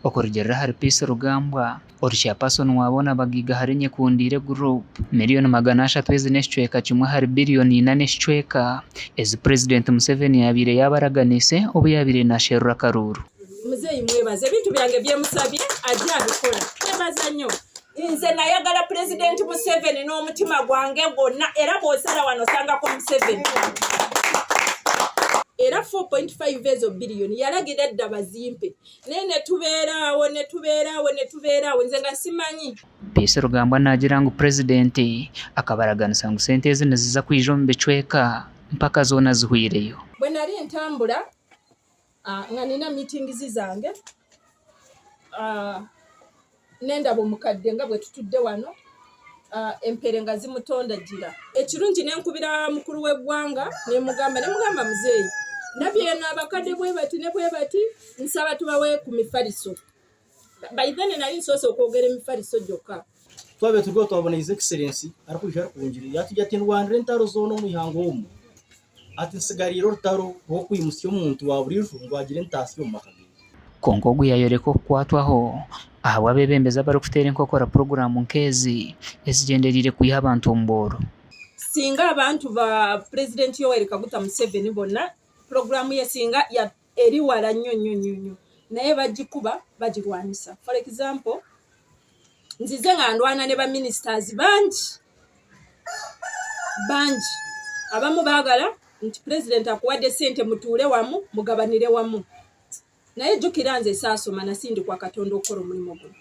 Okurugirira hari Peace Rugambwa Chairperson wa Boona Bagaigahare nyekundire group miriyooni 300 n'ekicweka kimwe hari biliyoni 4 n'ekicweka ezi President Museveni yabire yabaraganise obu yabire nasherura Karuru. Muzeeyi mwebaze ebintu byange byemusabye ajja abikola. Mwebaza nnyo. Nze nayagala President Museveni n'omutima gwange gwonna era bw'osala wano osangako Museveni. Era 4.5 ezo biliyoni yalagira edda bazimpe. Ne tubeeraawo nze nga simanyi. Peace Rugambwa nagira ngu President akabaraganisa ngu sente ezi niziza kwija omu bicweka mpaka zoona zihwireyo. Bwe nali ntambula nga nina meetings zange nendaba omukadde nga bwe tutudde wano empere nga zimutondagira. Ekirungi nenkubira mukulu w'eggwanga nemugamba muzeeyi nabye n'abakadde bwe bati nsaba tubawe ku mifaliso. By then nali nsoose okwogera emifaliso gyokka. Twabe tugo twabona His Excellency arikujja Rukungiri yatujja ati ndwandire entaro zoona omu ihango omu ati nsigarire orutaro rw'okwimusya omuntu wa buri juru ngo agire entaasi omu maka ge. Kongo ogu yayoreka okukwatwaho ahabwa abebembezi abarikuteera enkokora programu nk'ezi ezigenderire kwiha abantu omu booro. Singa abantu ba President Yoweri Kaguta Museveni bonna programu ye singa eri wala nnyo naye bagikuba bagirwanisa. For example nzize nga ndwana ne ba ministers bangi abamu baagala nti President akuwadde sente mutuule wamu mugabanire wamu. Naye jjukira nze saasoma nasindi kwa Katonda okukola omulimu gwe.